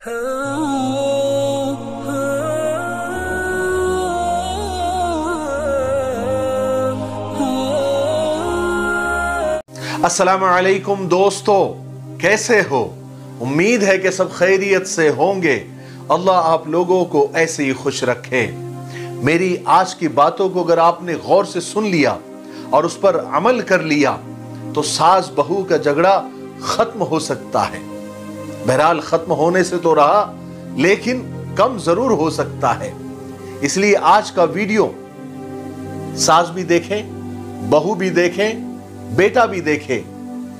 अस्सलामु अलैकुम दोस्तों, कैसे हो? उम्मीद है कि सब खैरियत से होंगे। अल्लाह आप लोगों को ऐसे ही खुश रखे। मेरी आज की बातों को अगर आपने गौर से सुन लिया और उस पर अमल कर लिया तो सास बहू का झगड़ा खत्म हो सकता है। बहरहाल खत्म होने से तो रहा, लेकिन कम जरूर हो सकता है। इसलिए आज का वीडियो सास भी देखें, बहू भी देखें, बेटा भी देखे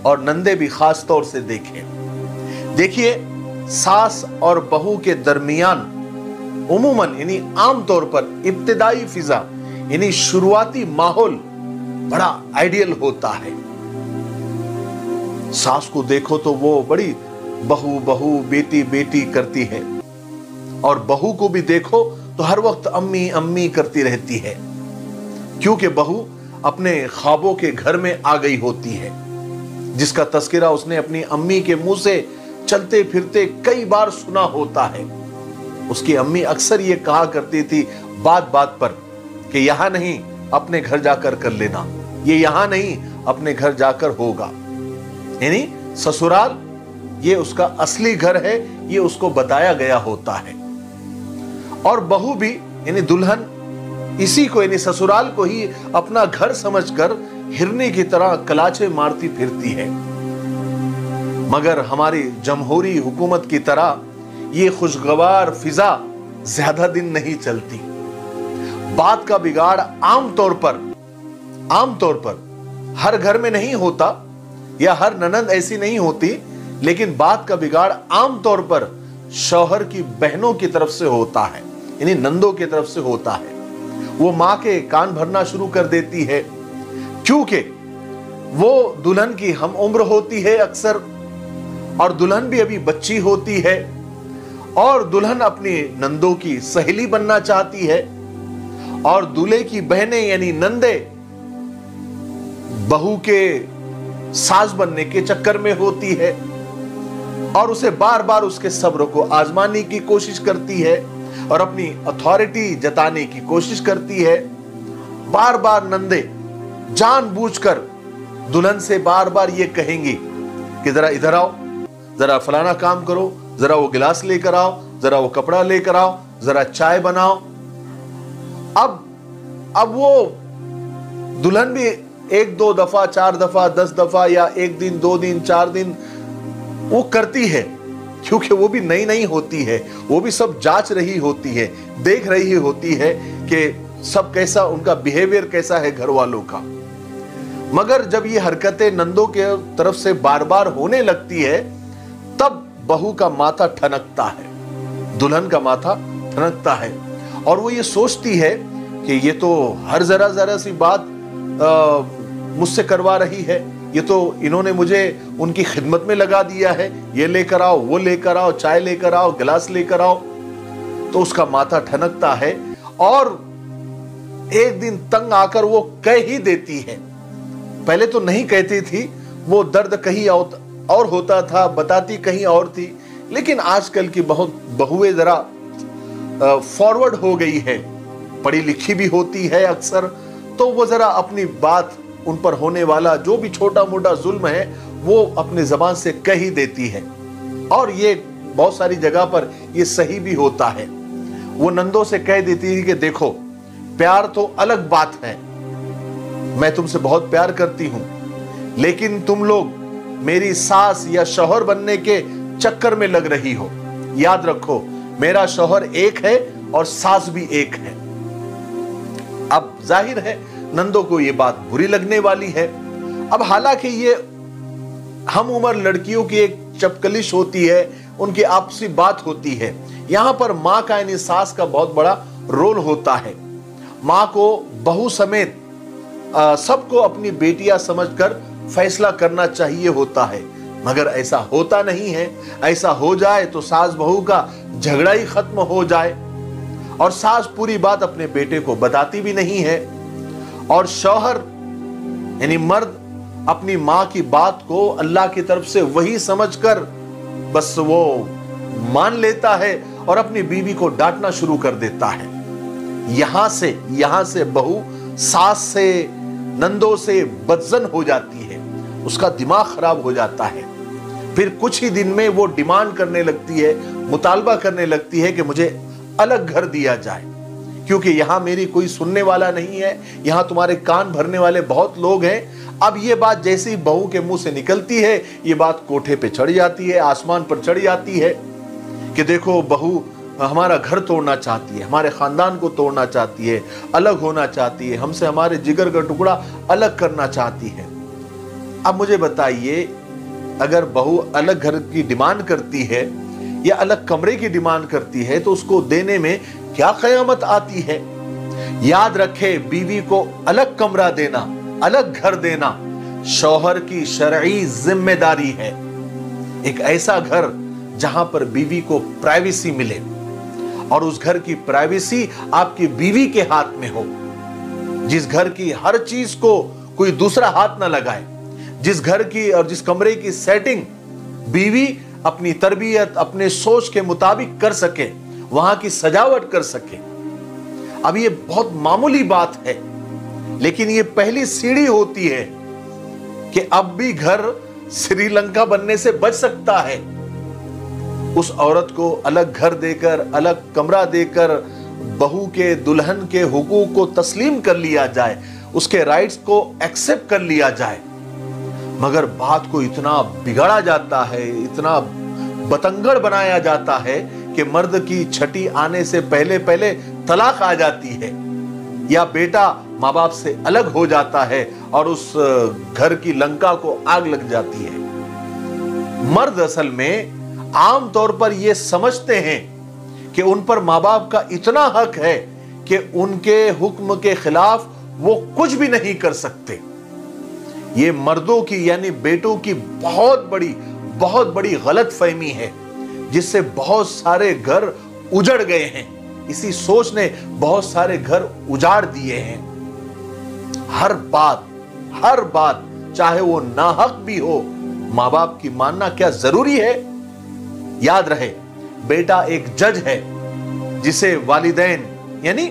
और नंदे भी खास तौर से देखें। देखिए, सास और बहू के दरमियान उमूमन यानी आम तौर पर इब्तिदाई फिजा यानी शुरुआती माहौल बड़ा आइडियल होता है। सास को देखो तो वो बड़ी बहू बहू बेटी बेटी करती है, और बहू को भी देखो तो हर वक्त अम्मी अम्मी करती रहती है, क्योंकि बहू अपने ख्वाबों के घर में आ गई होती है, जिसका तस्करा उसने अपनी अम्मी के मुंह से चलते फिरते कई बार सुना होता है। उसकी अम्मी अक्सर ये कहा करती थी बात बात पर कि यहां नहीं अपने घर जाकर कर लेना, ये यहां नहीं अपने घर जाकर होगा। यानी ससुराल ये उसका असली घर है, ये उसको बताया गया होता है। और बहू भी यानी दुल्हन इसी को यानी ससुराल को ही अपना घर समझकर हिरनी की तरह कलाचे मारती फिरती है। मगर हमारी जमहूरी हुकूमत की तरह ये खुशगवार फिजा ज्यादा दिन नहीं चलती। बात का बिगाड़ आमतौर पर हर घर में नहीं होता या हर ननद ऐसी नहीं होती, लेकिन बात का बिगाड़ आमतौर पर शौहर की बहनों की तरफ से होता है, यानी नंदों की तरफ से होता है। वो मां के कान भरना शुरू कर देती है, क्योंकि वो दुल्हन की हम उम्र होती है अक्सर, और दुल्हन भी अभी बच्ची होती है, और दुल्हन अपनी नंदों की सहेली बनना चाहती है, और दूल्हे की बहनें यानी नंदे बहू के सास बनने के चक्कर में होती है, और उसे बार बार उसके सब्र को आजमाने की कोशिश करती है और अपनी अथॉरिटी जताने की कोशिश करती है। बार बार नंदे जानबूझकर दुल्हन से बार बार ये कहेंगी कि जरा इधर आओ, जरा फलाना काम करो, जरा वो गिलास लेकर आओ, जरा वो कपड़ा लेकर आओ, जरा चाय बनाओ। अब वो दुल्हन भी एक दो दफा, चार दफा, 10 दफा या एक दिन, 2 दिन, 4 दिन वो करती है, क्योंकि वो भी नई नई होती है, वो भी सब जांच रही होती है, देख रही होती है कि सब कैसा, उनका बिहेवियर कैसा है घर वालों का। मगर जब ये हरकतें नंदों के तरफ से बार बार होने लगती है, तब बहू का माथा ठनकता है, दुल्हन का माथा ठनकता है, और वो ये सोचती है कि ये तो हर जरा सी बात मुझसे करवा रही है, ये तो इन्होंने मुझे उनकी खिदमत में लगा दिया है, ये लेकर आओ, वो लेकर आओ, चाय लेकर आओ, गिलास लेकर आओ। तो उसका माथा ठनकता है, और एक दिन तंग आकर वो कह ही देती है। पहले तो नहीं कहती थी, वो दर्द कहीं और होता था, बताती कहीं और थी, लेकिन आजकल की बहुत बहुएं जरा फॉरवर्ड हो गई है, पढ़ी लिखी भी होती है अक्सर, तो वो जरा अपनी बात, उन पर होने वाला जो भी छोटा मोटा जुल्म है वो अपने जबान से कह ही देती है। और ये बहुत सारी जगह पर ये सही भी होता है। वो नंदों से कह देती है कि देखो, प्यार तो अलग बात है, मैं तुमसे बहुत प्यार करती हूं, लेकिन तुम लोग मेरी सास या शौहर बनने के चक्कर में लग रही हो। याद रखो, मेरा शौहर एक है और सास भी एक है। अब जाहिर है नंदों को यह बात बुरी लगने वाली है। अब हालांकि ये हम उम्र लड़कियों की एक चपकलिश होती है, उनकी आपसी बात होती है। यहां पर मां का यानी सास का बहुत बड़ा रोल होता है। मां को बहू समेत सबको अपनी बेटियां समझकर फैसला करना चाहिए होता है, मगर ऐसा होता नहीं है। ऐसा हो जाए तो सास बहू का झगड़ा ही खत्म हो जाए, और सास पूरी बात अपने बेटे को बताती भी नहीं है, और शौहर यानी मर्द अपनी मां की बात को अल्लाह की तरफ से वही समझकर बस वो मान लेता है और अपनी बीवी को डांटना शुरू कर देता है। यहां से बहू सास से, नंदों से बदजन हो जाती है, उसका दिमाग खराब हो जाता है। फिर कुछ ही दिन में वो डिमांड करने लगती है, मुतालबा करने लगती है कि मुझे अलग घर दिया जाए, क्योंकि यहां मेरी कोई सुनने वाला नहीं है, यहां तुम्हारे कान भरने वाले बहुत लोग हैं। अब ये बात जैसे ही बहू के मुंह से निकलती है, ये बात कोठे पे चढ़ जाती है, आसमान पर चढ़ जाती है कि देखो बहू हमारा घर तोड़ना चाहती है, हमारे खानदान को तोड़ना चाहती है, अलग होना चाहती है, हमसे हमारे जिगर का टुकड़ा अलग करना चाहती है। अब मुझे बताइए, अगर बहू अलग घर की डिमांड करती है या अलग कमरे की डिमांड करती है तो उसको देने में क्या कयामत आती है। याद रखे, बीवी को अलग कमरा देना, अलग घर देना शौहर की शरई जिम्मेदारी है। एक ऐसा घर जहां पर बीवी को प्राइवेसी मिले और उस घर की प्राइवेसी आपकी बीवी के हाथ में हो, जिस घर की हर चीज को कोई दूसरा हाथ ना लगाए, जिस घर की और जिस कमरे की सेटिंग बीवी अपनी तरबियत, अपने सोच के मुताबिक कर सके, वहां की सजावट कर सके। अब ये बहुत मामूली बात है, लेकिन ये पहली सीढ़ी होती है कि अब भी घर श्रीलंका बनने से बच सकता है। उस औरत को अलग घर देकर, अलग कमरा देकर बहू के, दुल्हन के हुकूक को तस्लीम कर लिया जाए, उसके राइट्स को एक्सेप्ट कर लिया जाए, मगर बात को इतना बिगाड़ा जाता है, इतना बतंगड़ बनाया जाता है कि मर्द की छठी आने से पहले पहले तलाक आ जाती है, या बेटा माँ बाप से अलग हो जाता है और उस घर की लंका को आग लग जाती है। मर्द असल में आम तौर पर यह समझते हैं कि उन पर माँ बाप का इतना हक है कि उनके हुक्म के खिलाफ वो कुछ भी नहीं कर सकते। ये मर्दों की यानी बेटों की बहुत बड़ी गलत फहमी है, जिससे बहुत सारे घर उजड़ गए हैं। इसी सोच ने बहुत सारे घर उजाड़ दिए हैं। हर बात चाहे वो नाहक भी हो, माँ बाप की मानना क्या जरूरी है। याद रहे, बेटा एक जज है जिसे वालिदैन यानी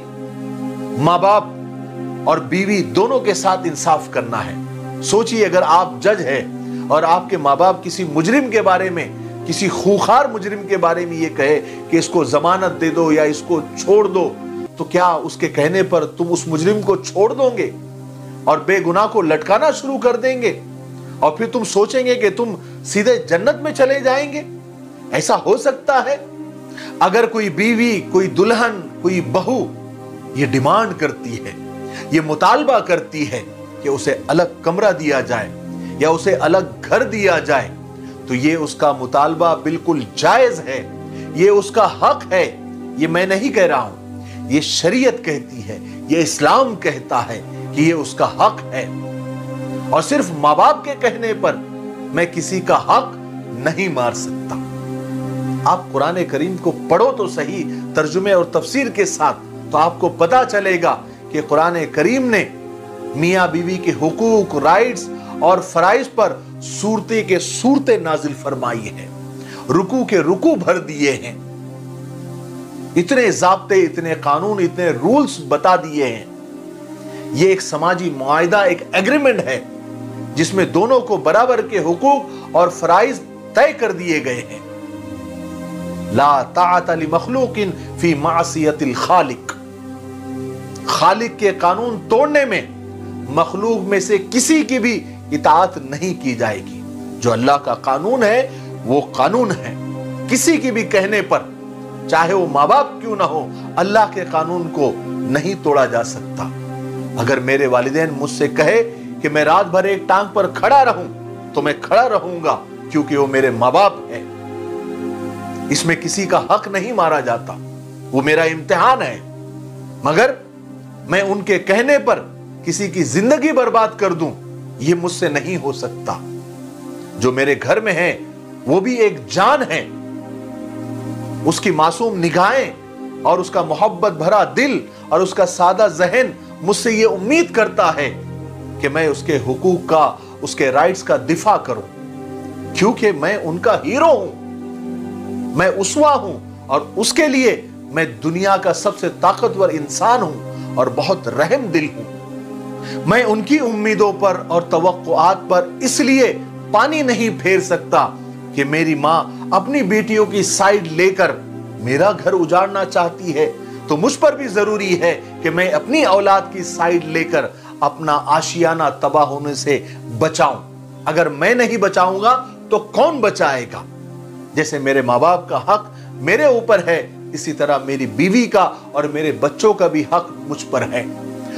माँ बाप और बीवी दोनों के साथ इंसाफ करना है। सोचिए, अगर आप जज हैं और आपके माँ बाप किसी मुजरिम के बारे में, किसी खूंखार मुजरिम के बारे में ये कहे कि इसको जमानत दे दो या इसको छोड़ दो, तो क्या उसके कहने पर तुम उस मुजरिम को छोड़ दोगे और बेगुनाह को लटकाना शुरू कर देंगे और फिर तुम सोचेंगे कि तुम सीधे जन्नत में चले जाएंगे? ऐसा हो सकता है? अगर कोई बीवी, कोई दुल्हन, कोई बहू ये डिमांड करती है, ये मुतालबा करती है कि उसे अलग कमरा दिया जाए या उसे अलग घर दिया जाए, तो ये उसका मुतालबा बिल्कुल जायज है, ये उसका हक है। ये मैं नहीं कह रहा हूं, ये शरीयत कहती है, ये इस्लाम कहता है कि ये उसका हक है। और सिर्फ माँ बाप के कहने पर मैं किसी का हक नहीं मार सकता। आप कुरान करीम को पढ़ो तो सही तर्जुमे और तफसीर के साथ, तो आपको पता चलेगा कि कुरान करीम ने मियाँ बीवी के हुकूक, राइट्स और फराइज पर सूरते के सूरते नाजिल फरमाई है, रुकू के रुकू भर दिए हैं, इतने जाब्ते, इतने कानून, इतने रूल्स बता दिए हैं। ये एक समाजी मुआहिदा, एक एग्रीमेंट है जिसमें दोनों को बराबर के हुकूक और फराइज तय कर दिए गए हैं। ला ताअत लि मखलूकिन फी मासियतिल खालिक। खालिक के कानून तोड़ने में मखलूक में से किसी की भी इताअत नहीं की जाएगी। जो अल्लाह का कानून है वो कानून है। किसी की भी कहने पर, चाहे वो माँ बाप क्यों ना हो, अल्लाह के कानून को नहीं तोड़ा जा सकता। अगर मेरे वालिदैन मुझसे कहे कि मैं रात भर एक टांग पर खड़ा रहूं, तो मैं खड़ा रहूंगा, क्योंकि वो मेरे माँ बाप हैं। इसमें किसी का हक नहीं मारा जाता, वो मेरा इम्तिहान है। मगर मैं उनके कहने पर किसी की जिंदगी बर्बाद कर दूं, ये मुझसे नहीं हो सकता। जो मेरे घर में है वो भी एक जान है, उसकी मासूम निगाहें और उसका मोहब्बत भरा दिल और उसका सादा जहन मुझसे ये उम्मीद करता है कि मैं उसके हुकूक का, उसके राइट्स का दिफा करूं, क्योंकि मैं उनका हीरो हूं। मैं उसवा हूं और उसके लिए मैं दुनिया का सबसे ताकतवर इंसान हूं और बहुत रहम दिल हूं। मैं उनकी उम्मीदों पर और तवक्कुआत पर इसलिए पानी नहीं फेर सकता कि मेरी मां अपनी बेटियों की साइड लेकर मेरा घर उजाड़ना चाहती है, तो मुझ पर भी जरूरी है कि मैं अपनी औलाद की साइड लेकर अपना आशियाना तबाह होने से बचाऊं। अगर मैं नहीं बचाऊंगा तो कौन बचाएगा? जैसे मेरे माँ बाप का हक मेरे ऊपर है, इसी तरह मेरी बीवी का और मेरे बच्चों का भी हक मुझ पर है।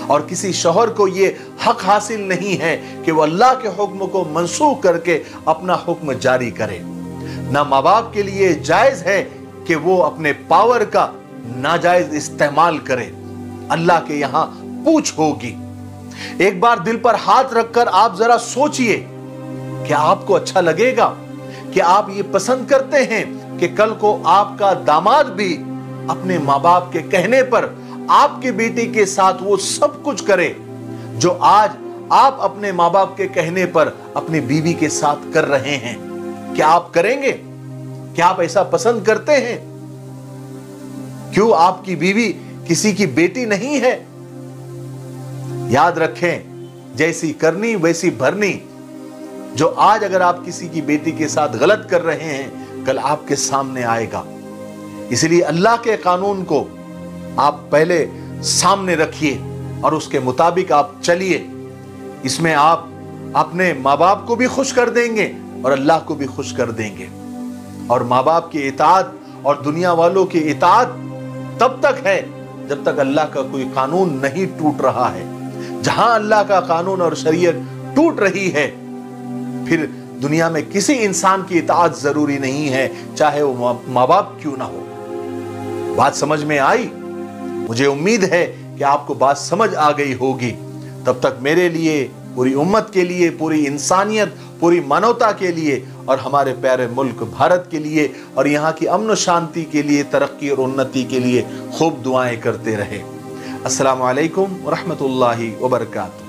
और किसी शौहर को यह हक हासिल नहीं है कि वह अल्लाह के हुक्म को मनसूख करके अपना हुक्म जारी करे। ना माँ बाप के लिए जायज है कि वो अपने पावर का नाजायज इस्तेमाल करे। अल्लाह के यहां पूछ होगी। एक बार दिल पर हाथ रखकर आप जरा सोचिए, क्या आपको अच्छा लगेगा? कि आप ये पसंद करते हैं कि कल को आपका दामाद भी अपने माँ बाप के कहने पर आपकी बेटी के साथ वो सब कुछ करे जो आज आप अपने माँ बाप के कहने पर अपनी बीवी के साथ कर रहे हैं? क्या आप करेंगे? क्या आप ऐसा पसंद करते हैं? क्यों आपकी बीवी किसी की बेटी नहीं है? याद रखें, जैसी करनी वैसी भरनी। जो आज अगर आप किसी की बेटी के साथ गलत कर रहे हैं, कल आपके सामने आएगा। इसलिए अल्लाह के कानून को आप पहले सामने रखिए और उसके मुताबिक आप चलिए। इसमें आप अपने माँ बाप को भी खुश कर देंगे और अल्लाह को भी खुश कर देंगे। और माँ बाप की इताअत और दुनिया वालों की इताअत तब तक है जब तक अल्लाह का कोई कानून नहीं टूट रहा है। जहां अल्लाह का कानून और शरीयत टूट रही है, फिर दुनिया में किसी इंसान की इताअत जरूरी नहीं है, चाहे वो माँ बाप क्यों ना हो। बात समझ में आई? मुझे उम्मीद है कि आपको बात समझ आ गई होगी। तब तक मेरे लिए, पूरी उम्मत के लिए, पूरी इंसानियत, पूरी मानवता के लिए और हमारे प्यारे मुल्क भारत के लिए और यहाँ की अमन शांति के लिए, तरक्की और उन्नति के लिए खूब दुआएं करते रहे। अस्सलामु अलैकुम व रहमतुल्लाहि व बरकातहू।